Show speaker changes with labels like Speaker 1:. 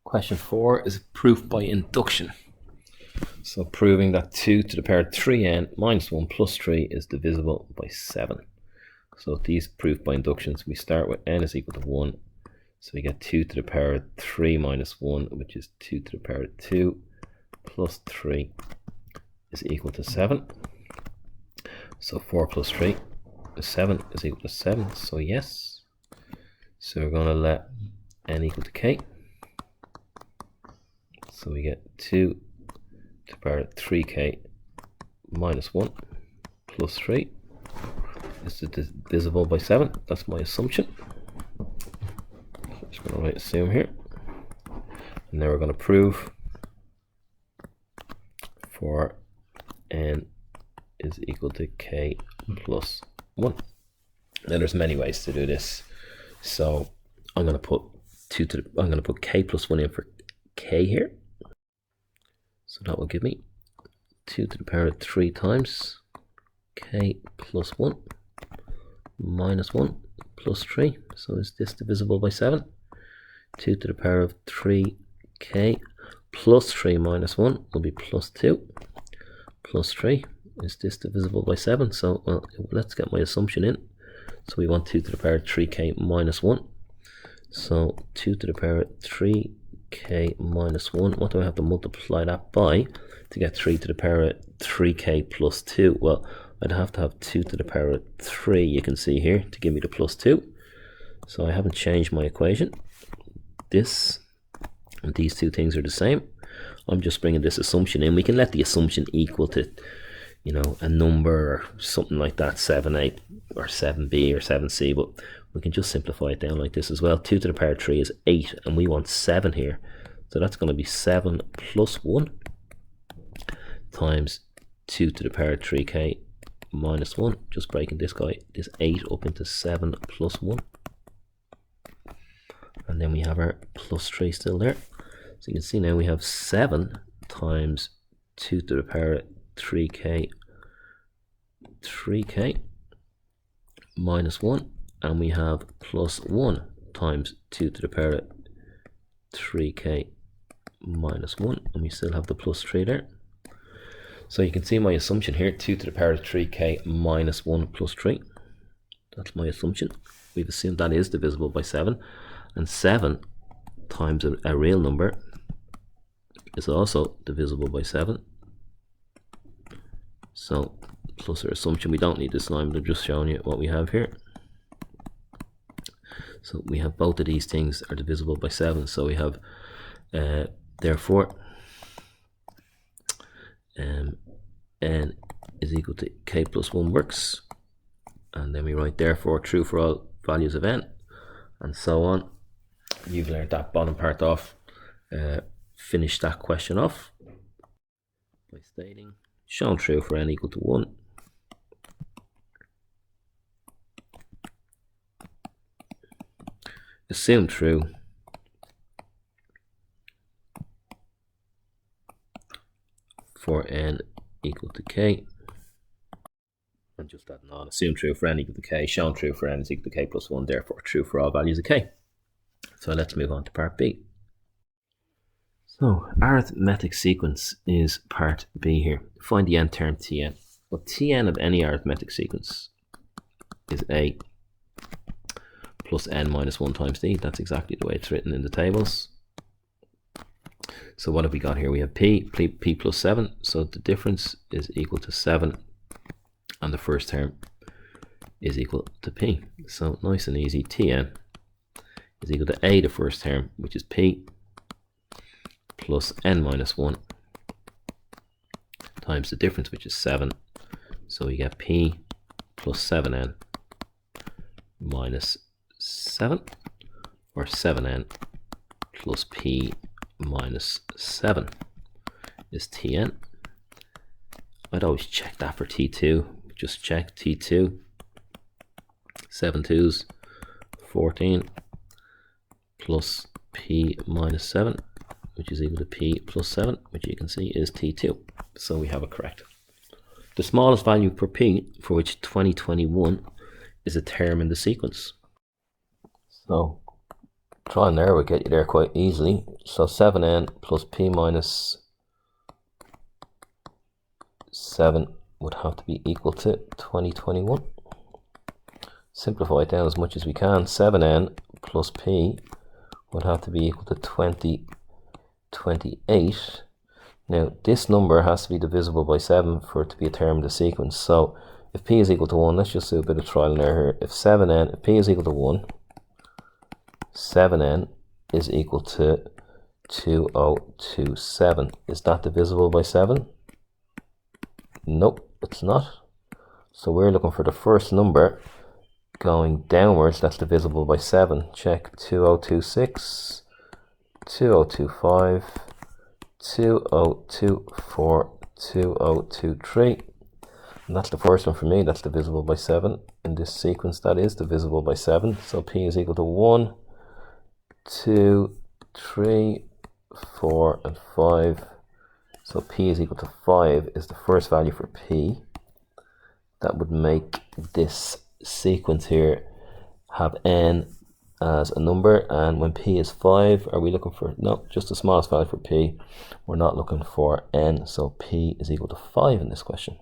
Speaker 1: Question 4 is proof by induction. So proving that 2 to the power of 3n minus 1 plus 3 is divisible by 7. So these proof by inductions, we start with n is equal to 1. So we get 2 to the power of 3 minus 1, which is 2 to the power of 2 plus 3 is equal to 7. So 4 plus 3 is 7 is equal to 7. So yes. So we're going to let n equal to k. So we get 2 to the power of 3k minus 1 plus 3 is divisible by 7. That's my assumption. Just going to write assume here. And now we're going to prove for n is equal to k plus 1. Now there's many ways to do this. So I'm going to put k plus 1 in for k here. So that will give me 2 to the power of 3 times k plus 1 minus 1 plus 3. So is this divisible by 7? 2 to the power of 3k plus 3 minus 1 will be plus 2 plus 3. Is this divisible by 7? So well, let's get my assumption in. So we want 2 to the power of 3k minus 1. So 2 to the power of 3k minus 1. What do I have to multiply that by to get 3 to the power of 3k plus 2? Well, I'd have to have 2 to the power of 3, you can see here, to give me the plus 2. So I haven't changed my equation. This and these two things are the same. I'm just bringing this assumption in. We can let the assumption equal to, you know, a number or something like that, 7a or 7b or 7c, but we can just simplify it down like this as well. 2 to the power of 3 is 8, and we want 7 here. So that's going to be 7 plus 1 times 2 to the power of 3k minus 1. Just breaking this 8 up into 7 plus 1. And then we have our plus 3 still there. So you can see now we have 7 times 2 to the power of 3k minus 1, and we have plus 1 times 2 to the power of 3k minus 1, and we still have the plus 3 there. So you can see my assumption here, 2 to the power of 3k minus 1 plus 3. That's my assumption. We've assumed that is divisible by 7, and 7 times a real number is also divisible by 7. So plus our assumption, we don't need this line, but I'm just showing you what we have here. So we have both of these things are divisible by 7. So we have therefore n is equal to k plus 1 works, and then we write therefore true for all values of n, and so on. You've learned that bottom part off. Finish that question off by stating shown true for n equal to 1. Assume true for n equal to k. And just adding on, assume true for n equal to k, shown true for n is equal to k plus 1, therefore true for all values of k. So let's move on to part B. So arithmetic sequence is part B here. Find the n term Tn. Well, Tn of any arithmetic sequence is a plus n minus 1 times d. That's exactly the way it's written in the tables. So what have we got here? We have p plus 7. So the difference is equal to 7, and the first term is equal to p. So nice and easy. Tn is equal to a, the first term, which is p, plus n minus 1 times the difference, which is 7. So we get p plus 7n minus 7, or 7n plus p minus 7 is Tn. I'd always check that for T2. Just check T2. 7 2s, 14 plus p minus 7, which is equal to p plus 7, which you can see is T2. So we have it correct. The smallest value for p, for which 2021 is a term in the sequence. So trial and error will get you there quite easily. So 7n plus p minus 7 would have to be equal to 2021. Simplify it down as much as we can. 7n plus p would have to be equal to 2028. Now, this number has to be divisible by 7 for it to be a term of the sequence. So, if p is equal to 1, let's just do a bit of trial and error here. If p is equal to 1, 7n is equal to 2027. Is that divisible by 7? Nope, it's not. So we're looking for the first number going downwards that's divisible by 7. Check 2026, 2025, 2024, 2023. And that's the first one for me. That's divisible by 7. In this sequence, that is divisible by 7. So p is equal to 1, 2, 3, 4, and 5. So p is equal to 5 is the first value for p. That would make this sequence here have n as a number, and when p is 5, are we looking for, no, just the smallest value for p. We're not looking for n, so p is equal to 5 in this question.